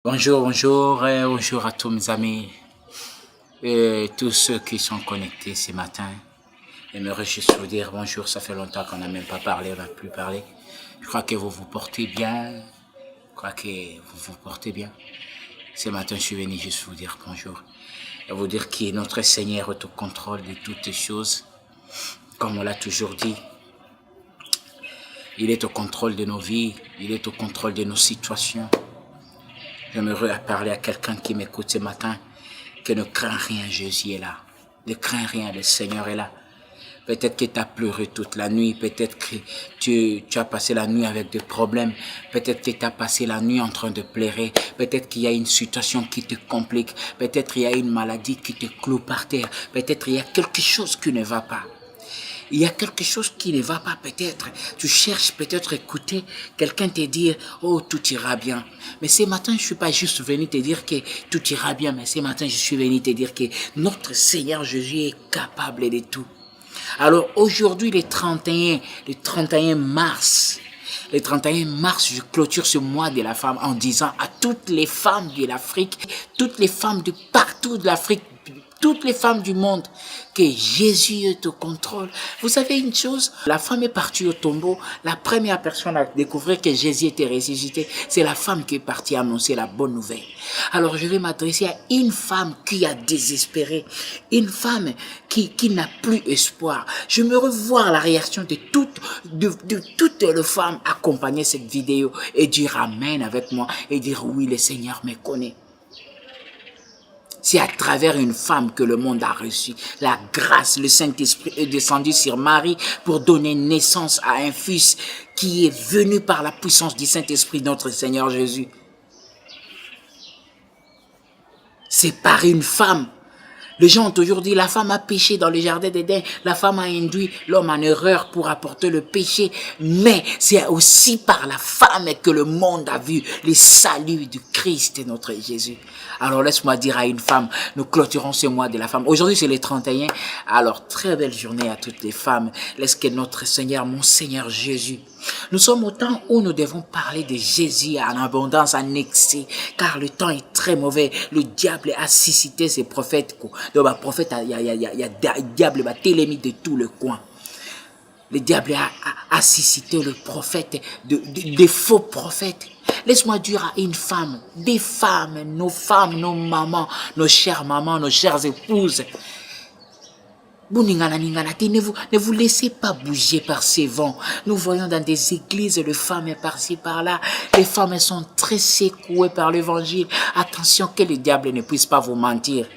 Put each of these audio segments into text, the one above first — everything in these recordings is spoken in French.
Bonjour, bonjour, bonjour à tous mes amis et tous ceux qui sont connectés ce matin. J'aimerais juste vous dire bonjour, ça fait longtemps qu'on n'a même pas parlé, on n'a plus parlé. Je crois que vous vous portez bien, je crois que vous vous portez bien. Ce matin, je suis venu juste vous dire bonjour et vous dire que notre Seigneur est au contrôle de toutes les choses. Comme on l'a toujours dit, il est au contrôle de nos vies, il est au contrôle de nos situations. J'aimerais parler à quelqu'un qui m'écoute ce matin, que ne crains rien, Jésus est là. Ne crains rien, le Seigneur est là. Peut-être que tu as pleuré toute la nuit, peut-être que tu as passé la nuit avec des problèmes, peut-être que tu as passé la nuit en train de pleurer, peut-être qu'il y a une situation qui te complique, peut-être qu'il y a une maladie qui te cloue par terre, peut-être qu'il y a quelque chose qui ne va pas. Il y a quelque chose qui ne va pas peut-être. Tu cherches peut-être écouter quelqu'un te dire, oh, tout ira bien. Mais ce matin, je ne suis pas juste venu te dire que tout ira bien, mais ce matin, je suis venu te dire que notre Seigneur Jésus est capable de tout. Alors aujourd'hui, le 31 mars, le 31 mars, je clôture ce mois de la femme en disant à toutes les femmes de l'Afrique, toutes les femmes de partout de l'Afrique, toutes les femmes du monde, que Jésus est au contrôle. Vous savez une chose, la femme est partie au tombeau, la première personne à découvrir que Jésus était ressuscité, c'est la femme qui est partie annoncer la bonne nouvelle. Alors je vais m'adresser à une femme qui a désespéré, une femme qui n'a plus espoir. Je me revois la réaction de toutes les femmes accompagner cette vidéo et dire Amen avec moi et dire oui, le Seigneur me connaît. C'est à travers une femme que le monde a reçu la grâce. Le Saint-Esprit est descendu sur Marie pour donner naissance à un fils qui est venu par la puissance du Saint-Esprit, notre Seigneur Jésus. C'est par une femme. Les gens ont toujours dit, la femme a péché dans le jardin d'Éden, la femme a induit l'homme en erreur pour apporter le péché, mais c'est aussi par la femme que le monde a vu le salut du Christ et notre Jésus. Alors laisse-moi dire à une femme, nous clôturons ce mois de la femme. Aujourd'hui c'est le 31, alors très belle journée à toutes les femmes. Laisse que notre Seigneur, mon Seigneur Jésus, nous sommes au temps où nous devons parler de Jésus en abondance, en excès, car le temps est très mauvais. Le diable a suscité ses prophètes. Donc, le prophète, il y a diable, télémie de tout le coin. Le diable a suscité le prophète, des faux prophètes. Laisse-moi dire à une femme, des femmes, nos mamans, nos chères mamans, nos chères épouses. Ne vous laissez pas bouger par ces vents. Nous voyons dans des églises les femmes par-ci par-là. Les femmes sont très secouées par l'évangile. Attention que le diable ne puisse pas vous mentir.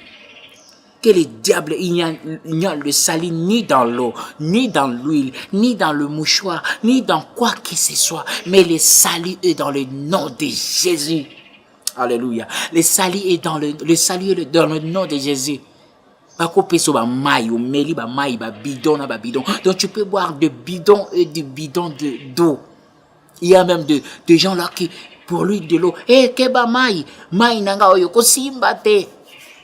Que le diable ignore le salut ni dans l'eau, ni dans l'huile, ni dans le mouchoir, ni dans quoi que ce soit. Mais le salut est dans le nom de Jésus. Alléluia. Le salut est dans le nom de Jésus. Donc tu peux boire de bidon et de bidon d'eau. Il y a même des gens là qui, pour lui, de l'eau.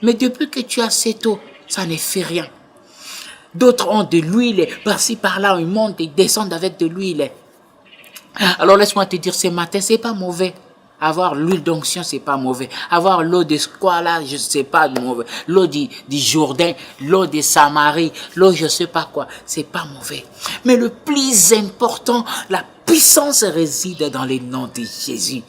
Mais depuis que tu as cette eau, ça ne fait rien. D'autres ont de l'huile, par-ci par-là, ils montent, ils descendent avec de l'huile. Alors laisse-moi te dire, ce matin, c'est pas mauvais. Avoir l'huile d'onction, c'est pas mauvais. Avoir l'eau de quoi là, je sais pas mauvais. L'eau du Jourdain, l'eau de Samarie, l'eau je sais pas quoi, c'est pas mauvais. Mais le plus important, la puissance réside dans les noms de Jésus.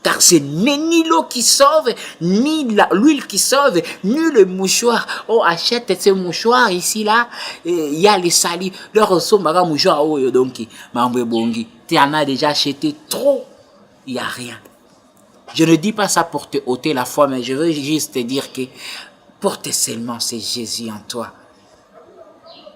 Car ce n'est ni l'eau qui sauve, ni l'huile qui sauve, ni le mouchoir. Oh, achète ce mouchoir ici, là. Il y a les salis. Le ressource, ma mouchoir, oh, donc, mambe bongi. Tu en as déjà acheté trop. Il n'y a rien. Je ne dis pas ça pour te ôter la foi, mais je veux juste te dire que porte seulement c'est Jésus en toi.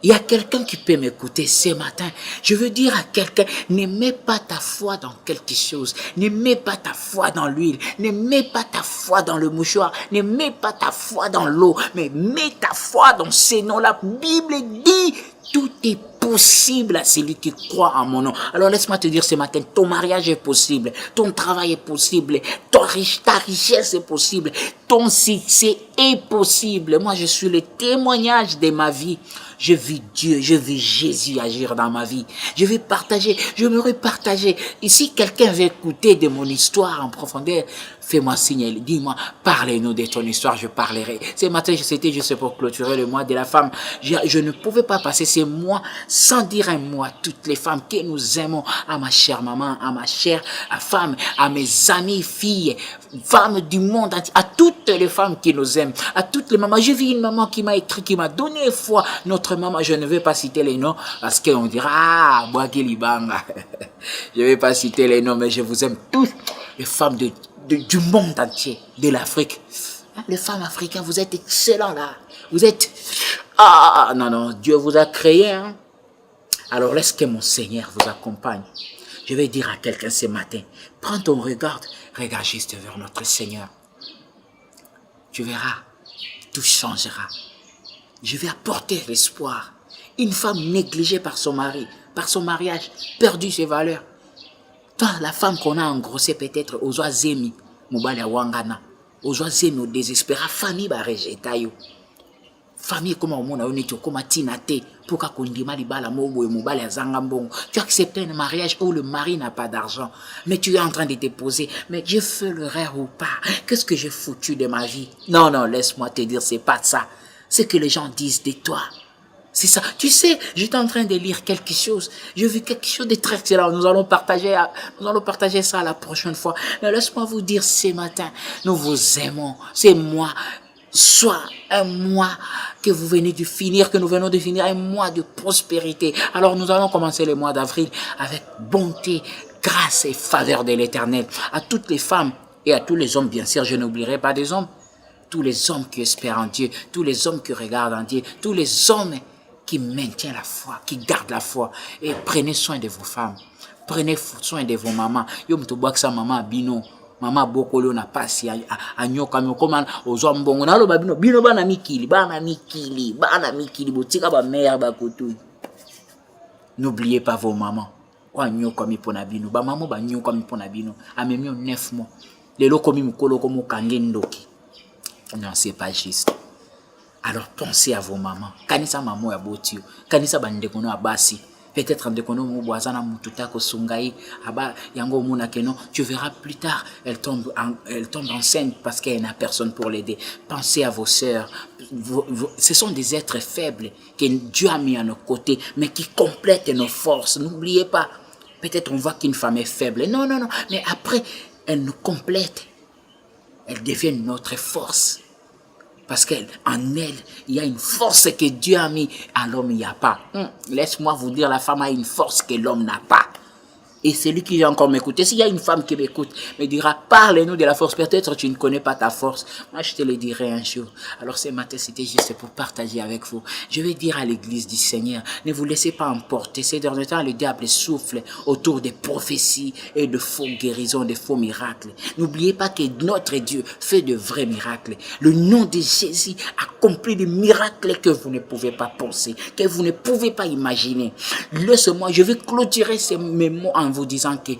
Il y a quelqu'un qui peut m'écouter ce matin. Je veux dire à quelqu'un, ne mets pas ta foi dans quelque chose. Ne mets pas ta foi dans l'huile. Ne mets pas ta foi dans le mouchoir. Ne mets pas ta foi dans l'eau. Mais mets ta foi dans ces noms. La Bible dit, tout est possible à celui qui croit en mon nom. Alors laisse-moi te dire ce matin, ton mariage est possible, ton travail est possible, ta richesse est possible, ton succès est possible. Moi, je suis le témoignage de ma vie. Je vis Dieu, je vis Jésus agir dans ma vie. Je vais partager, je me repartager. Et si quelqu'un veut écouter de mon histoire en profondeur, fais-moi signe, dis-moi, parlez-nous de ton histoire, je parlerai. Ce matin, c'était juste pour clôturer le mois de la femme. Je ne pouvais pas passer ces mois sans dire un mot à toutes les femmes que nous aimons, à ma chère maman, à ma chère femme, à mes amies, filles, femmes du monde entier, à toutes les femmes qui nous aiment, à toutes les mamans. J'ai vu une maman qui m'a écrit, qui m'a donné foi. Notre maman, je ne vais pas citer les noms parce qu'on dira, ah, Boakilibanga. Je ne vais pas citer les noms, mais je vous aime tous, les femmes du monde entier, de l'Afrique. Les femmes africaines, vous êtes excellents là. Vous êtes... Ah, non, Dieu vous a créé. Hein? Alors laisse que mon Seigneur vous accompagne. Je vais dire à quelqu'un ce matin, prends ton regard, regarde juste vers notre Seigneur. Tu verras, tout changera. Je vais apporter l'espoir. Une femme négligée par son mari, par son mariage, perdu ses valeurs. Toi, la femme qu'on a engrossée peut-être aux oisemi, Moubalia Wangana, aux oisemi au désespéré, famille va rejeter yo. Famille comme au monde on est comme tinate pour qu'akondima libala mobo et Moubalia zangambong. Tu acceptes un mariage où le mari n'a pas d'argent, mais tu es en train de te poser, mais je fais le rêve ou pas? Qu'est-ce que j'ai foutu de ma vie? Non, laisse-moi te dire, c'est pas ça. C'est que les gens disent de toi. C'est ça. Tu sais, j'étais en train de lire quelque chose. J'ai vu quelque chose de très excellent. Nous allons partager ça la prochaine fois. Mais laisse-moi vous dire ce matin, nous vous aimons. C'est moi. Soit un mois que vous venez de finir, que nous venons de finir, un mois de prospérité. Alors nous allons commencer le mois d'avril avec bonté, grâce et faveur de l'Éternel. À toutes les femmes et à tous les hommes, bien sûr, je n'oublierai pas des hommes. Tous les hommes qui espèrent en Dieu, tous les hommes qui regardent en Dieu, tous les hommes qui maintiennent la foi, qui gardent la foi. Et prenez soin de vos femmes. Prenez soin de vos mamans. Yo mtobaksa mama bino. Mama bokolo na pasi anyoka mokoma ozwa mbongo nalo babino bino bana mikili botika ba mère ba kotu. N'oubliez pas vos mamans. Wanyoka mipona bino ba maman ba nyoka mipona bino amemi 9 mois. Lelo komi mukolo komo kange ndoki. Non, c'est pas juste. Alors pensez à vos mamans. Kanisa maman ya botio, kanisa bandekono abasi. Peut-être ndekono mubwazana mututa ko sungai aba yango muna keno, tu verras plus tard, elle tombe enceinte parce qu'elle n'a personne pour l'aider. Pensez à vos sœurs. Ce sont des êtres faibles que Dieu a mis à nos côtés, mais qui complètent nos forces. N'oubliez pas. Peut-être on voit qu'une femme est faible. Non, mais après elle nous complète. Elle devient notre force. Parce qu'en elle, il y a une force que Dieu a mis à l'homme, il n'y a pas. Laisse-moi vous dire, la femme a une force que l'homme n'a pas. Et celui qui vient encore m'écouter, s'il y a une femme qui m'écoute, me dira, parle-nous de la force. Peut-être tu ne connais pas ta force. Moi, je te le dirai un jour. Alors ce matin, c'était juste pour partager avec vous. Je vais dire à l'église du Seigneur, ne vous laissez pas emporter. Ces derniers temps, le diable souffle autour des prophéties et de faux guérisons, de faux miracles. N'oubliez pas que notre Dieu fait de vrais miracles. Le nom de Jésus accomplit des miracles que vous ne pouvez pas penser, que vous ne pouvez pas imaginer. Laisse-moi, je vais clôturer mes mots en vous disant que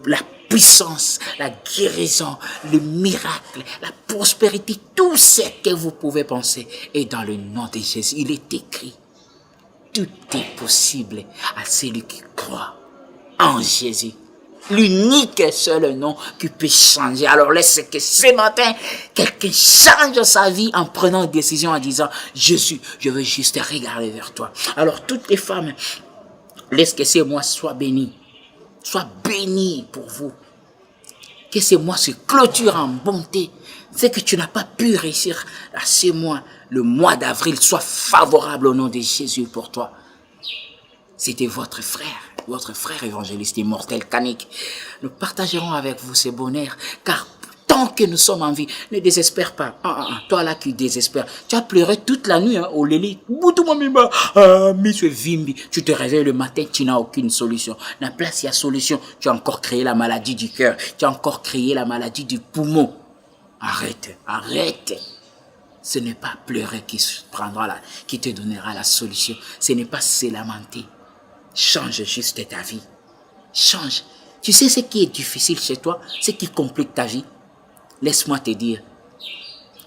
la puissance, la guérison, le miracle, la prospérité, tout ce que vous pouvez penser est dans le nom de Jésus. Il est écrit. Tout est possible à celui qui croit en Jésus. L'unique et seul nom qui peut changer. Alors laisse que ce matin, quelqu'un change sa vie en prenant une décision en disant, Jésus, je veux juste regarder vers toi. Alors toutes les femmes, laisse que ces mois soient bénis. Sois béni pour vous. Que ces mois se clôturent en bonté. C'est que tu n'as pas pu réussir à ces mois. Le mois d'avril soit favorable au nom de Jésus pour toi. C'était votre frère évangéliste immortel Kanik. Nous partagerons avec vous ce bonheur, car tant que nous sommes en vie, ne désespère pas. Toi là qui désespères, tu as pleuré toute la nuit au lit. Monsieur Vimbi, tu te réveilles le matin, tu n'as aucune solution. La place, il y a solution. Tu as encore créé la maladie du cœur. Tu as encore créé la maladie du poumon. Arrête. Ce n'est pas pleurer qui te donnera la solution. Ce n'est pas se lamenter. Change juste ta vie. Change. Tu sais ce qui est difficile chez toi, ce qui complique ta vie. Laisse-moi te dire,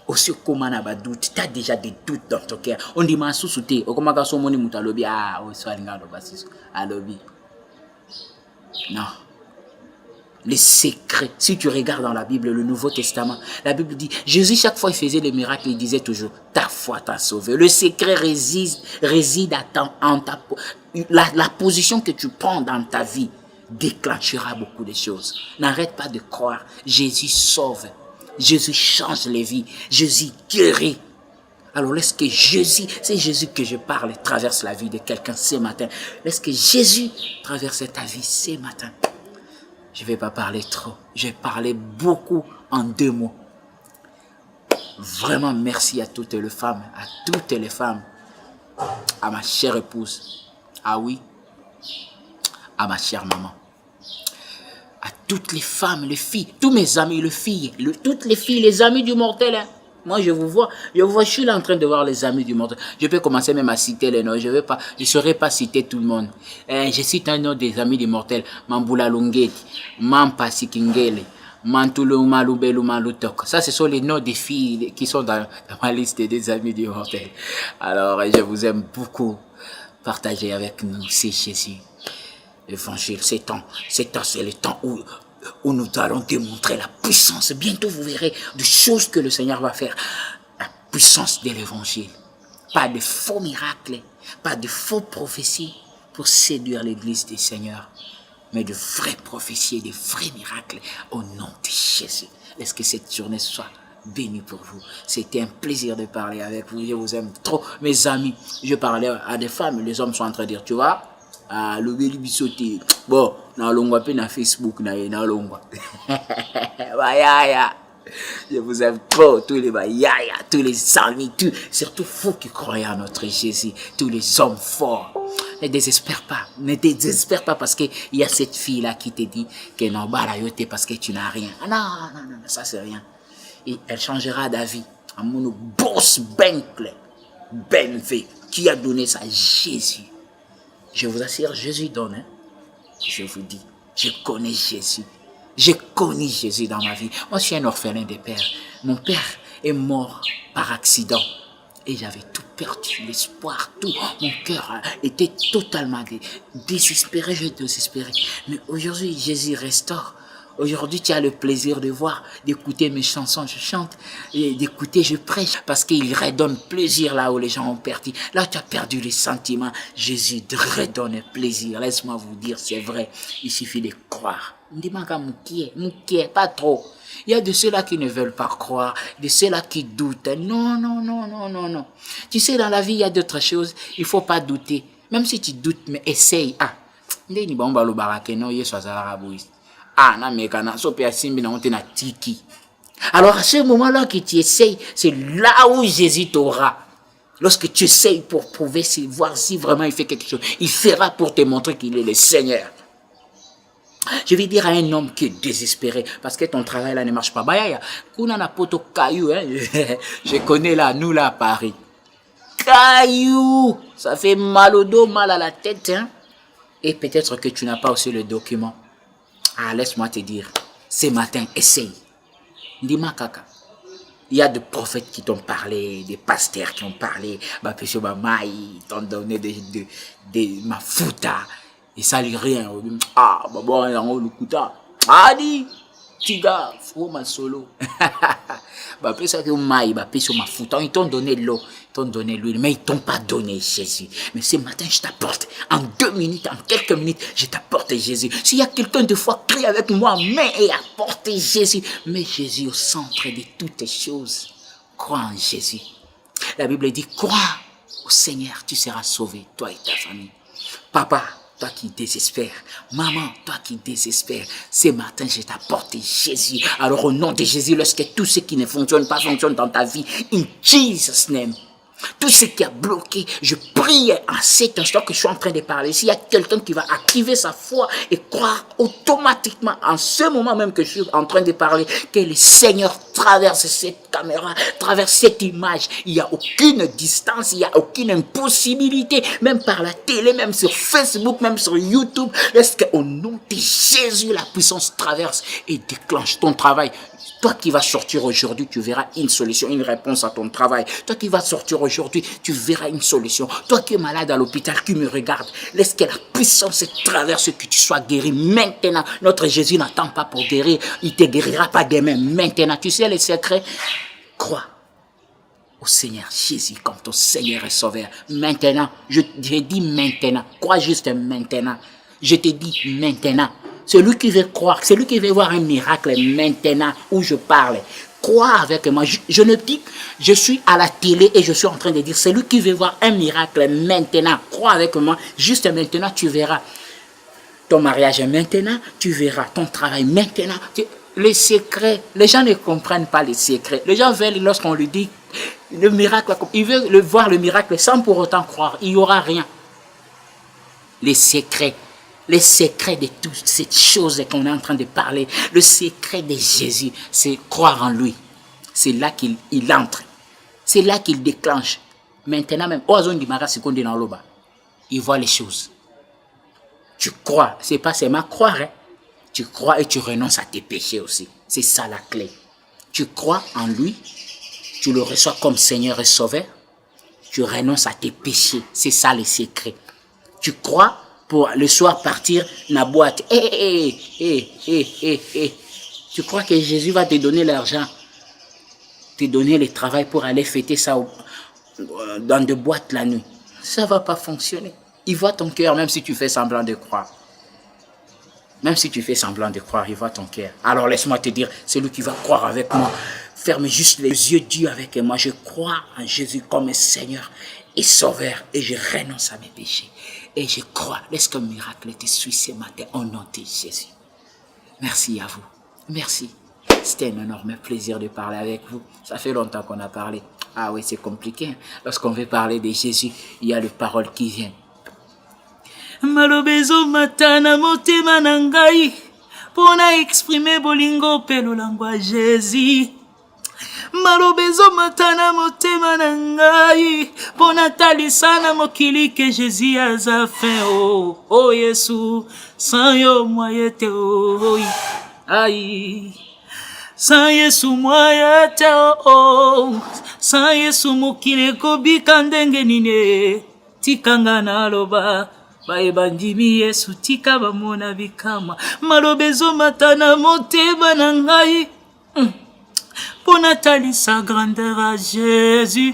Aussi, comment on a des doutes, tu as déjà des doutes dans ton cœur. On dit, ma sous-souté, comment on a son moni mouta lobby, ah, oui, soit à lobby. Non. Les secrets. Si tu regardes dans la Bible, le Nouveau Testament, la Bible dit, Jésus, chaque fois il faisait les miracles, il disait toujours, ta foi t'a sauvé. Le secret réside en la position que tu prends dans ta vie déclenchera beaucoup de choses. N'arrête pas de croire. Jésus sauve. Jésus change les vies. Jésus guérit. Alors laisse que Jésus, c'est Jésus que je parle, traverse la vie de quelqu'un ce matin. Laisse que Jésus traverse ta vie ce matin. Je ne vais pas parler trop. Je vais parler beaucoup en 2 mots. Vraiment merci à toutes les femmes, à ma chère épouse. Ah oui, à ma chère maman. À toutes les femmes, les filles, tous mes amis, les filles, toutes les filles, les amis du mortel. Hein. Moi, je vous vois, je suis là en train de voir les amis du mortel. Je peux commencer même à citer les noms. Je ne saurais pas citer tout le monde. Je cite un nom des amis du mortel. Mambula Lungeti, Mampa Sikingele, Mantulu Malubelu Malutok. Ça, ce sont les noms des filles qui sont dans ma liste des amis du mortel. Alors, je vous aime beaucoup. Partagez avec nous, c'est Jésus. L'évangile, c'est le temps où nous allons démontrer la puissance. Bientôt, vous verrez des choses que le Seigneur va faire. La puissance de l'évangile. Pas de faux miracles, pas de faux prophéties pour séduire l'église du Seigneur, mais de vraies prophéties, de vrais miracles au nom de Jésus. Est-ce que cette journée soit bénie pour vous? C'était un plaisir de parler avec vous. Je vous aime trop, mes amis. Je parlais à des femmes, les hommes sont en train de dire, tu vois, ah, le beli bisoté. Bon, na longwa pe na Facebook na longwa. Bayaya. Je vous aime trop, tous les bayaya, tous les amis, surtout vous qui croyez en notre Jésus, tous les hommes forts. Ne désespère pas parce qu'il y a cette fille-là qui te dit que non, balayote parce que tu n'as rien. Ah non, ça c'est rien. Et elle changera d'avis. À mon boss Bentley, qui a donné ça à Jésus. Je vous assure, Jésus donne. Hein? Je vous dis, je connais Jésus. J'ai connu Jésus dans ma vie. Moi, je suis un orphelin de père. Mon père est mort par accident. Et j'avais tout perdu, l'espoir, tout. Mon cœur était totalement désespéré, je désespéré. Mais aujourd'hui, Jésus restaure. Aujourd'hui, tu as le plaisir de voir, d'écouter mes chansons, je chante, et d'écouter, je prêche, parce qu'il redonne plaisir là où les gens ont perdu. Là, tu as perdu les sentiments. Jésus te redonne plaisir. Laisse-moi vous dire, c'est vrai. Il suffit de croire. Moukié, pas trop. Il y a de ceux-là qui ne veulent pas croire, de ceux-là qui doutent. Non. Tu sais, dans la vie, il y a d'autres choses. Il ne faut pas douter. Même si tu doutes, mais essaye. Alors à ce moment-là que tu essayes, c'est là où Jésus t'aura. Lorsque tu essayes pour prouver, voir si vraiment il fait quelque chose, il fera pour te montrer qu'il est le Seigneur. Je vais dire à un homme qui est désespéré parce que ton travail là ne marche pas. Je connais là, nous là à Paris. Caillou, ça fait mal au dos, mal à la tête. Hein? Et peut-être que tu n'as pas aussi le document. Ah, laisse-moi te dire, ce matin, essaye. Dis-moi, kaka. Il y a des prophètes qui t'ont parlé, des pasteurs qui ont parlé. Ils t'ont donné des mafuta. Et ça lui rien. Ah, bon, on le couta. Ah, dis, tiga, faut ma solo. Ça que maï, ma futa. Ils t'ont donné l'eau, ils t'ont donné l'huile, mais ils t'ont pas donné Jésus. Mais ce matin, je t'apporte. En 2 minutes, en quelques minutes, je t'apporte Jésus. S'il y a quelqu'un de foi, crie avec moi, mais et apporte Jésus. Mais Jésus au centre de toutes les choses. Crois en Jésus. La Bible dit, crois au Seigneur, tu seras sauvé, toi et ta famille. Papa, toi qui désespères, maman, toi qui désespères, ce matin, je t'apporte Jésus. Alors au nom de Jésus, lorsque tout ce qui ne fonctionne pas fonctionne dans ta vie, in Jesus' name, tout ce qui a bloqué, je prie à cet instant que je suis en train de parler. S'il y a quelqu'un qui va activer sa foi et croire automatiquement, en ce moment même que je suis en train de parler, que le Seigneur traverse cette caméra, traverse cette image. Il n'y a aucune distance, il n'y a aucune impossibilité, même par la télé, même sur Facebook, même sur YouTube. Est-ce qu'au nom de Jésus, la puissance traverse et déclenche ton travail? Toi qui vas sortir aujourd'hui, tu verras une solution, une réponse à ton travail. Toi qui vas sortir aujourd'hui, tu verras une solution. Toi qui es malade à l'hôpital, qui me regarde, laisse que la puissance traverse, que tu sois guéri maintenant. Notre Jésus n'attend pas pour guérir. Il ne te guérira pas demain. Maintenant, tu sais les secrets. Crois au Seigneur Jésus comme ton Seigneur et Sauveur. Maintenant, je dis maintenant. Crois juste maintenant. Je te dis maintenant. Celui qui veut croire, celui qui veut voir un miracle maintenant où je parle, crois avec moi. Je ne dis, je suis à la télé et je suis en train de dire, celui qui veut voir un miracle maintenant, crois avec moi. Juste maintenant, tu verras ton mariage maintenant, tu verras ton travail maintenant. Les secrets, les gens ne comprennent pas les secrets. Les gens veulent, lorsqu'on lui dit le miracle, ils veulent voir le miracle sans pour autant croire. Il n'y aura rien. Les secrets de toutes ces choses qu'on est en train de parler, le secret de Jésus, c'est croire en lui. C'est là qu'il entre. C'est là qu'il déclenche. Maintenant même, il voit les choses. Tu crois, c'est pas seulement croire, hein. Tu crois et tu renonces à tes péchés aussi. C'est ça la clé. Tu crois en lui, tu le reçois comme Seigneur et Sauveur, tu renonces à tes péchés. C'est ça le secret. Tu crois pour le soir partir dans la boîte. Tu crois que Jésus va te donner l'argent, te donner le travail pour aller fêter ça dans des boîtes la nuit. Ça ne va pas fonctionner. Il voit ton cœur même si tu fais semblant de croire. Même si tu fais semblant de croire, il voit ton cœur. Alors laisse-moi te dire, celui qui va croire avec moi, ferme juste les yeux, Dieu avec moi. Je crois en Jésus comme Seigneur et Sauveur et je renonce à mes péchés. Et je crois, laisse qu'un miracle te suive ce matin au nom de Jésus. Merci à vous. Merci. C'était un énorme plaisir de parler avec vous. Ça fait longtemps qu'on a parlé. Ah oui, c'est compliqué. Lorsqu'on veut parler de Jésus, il y a les paroles qui viennent. Malobezo matana motema nangai pona exprimer bolingo pelo langwa Jésus. Malobezo matana motema nangai pona talisana mokili que Jésus a fait. Oh Yesu, sans yo moyete oh aïe. Sans Yesu moyete oh, sans Yesu mokili kobika ndenge nine tikanga na loba. Baebandimi Yesu tika bamona bikama malobezo matana motema na ngai pona talisa grandeur à Jésus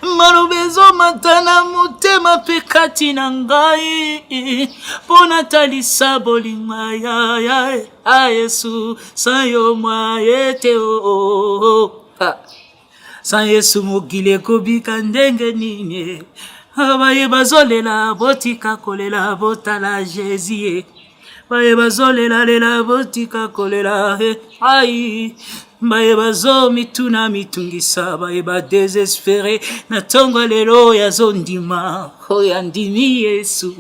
malobezo matana motema pekati na ngai pona talisa bolinga ya Yesu sayo moyete sa Yesu mokili kobika ndenge nini baye bazolela botika kolela botala Jésus baye bazolela lela botika kolela ai baye bazo mituna mitungisa baye ba désespéré na tongo lelo ya zondima oyandimi Yesu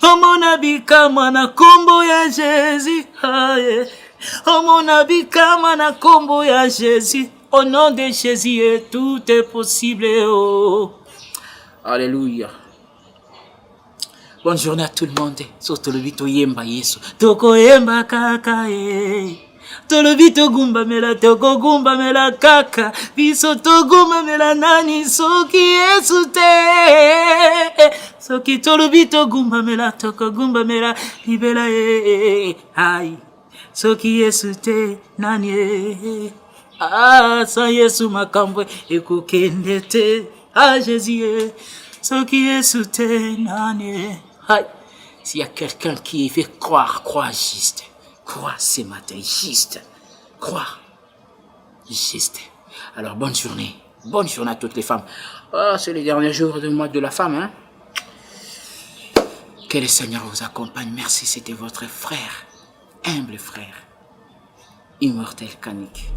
omona bikama na kombo ya Jésus ai omona bikama na kombo ya Jésus au nom de Jésus tout est possible oh. Alléluia. Bonne journée à tout le monde. Surtout le vito yemba Yesu. Toko yemba kaka ye. Tolo vito gumba mela toko gumba mela kaka. Biso to gumba mela nani soki Yesu te. Soki tolo vito gumba mela toko gumba mela libela ye. Ai. Soki Yesu te nani. Ah, sa Yesu makambo ekokende te. Ah Jésus, ce qui est sous tes nani. S'il y a quelqu'un qui veut croire, crois juste. Crois ce matin, juste. Crois. Juste. Alors bonne journée. Bonne journée à toutes les femmes. Oh, c'est le dernier jour du mois de la femme, hein. Que le Seigneur vous accompagne. Merci, c'était votre frère. Humble frère. Immortel Kanik.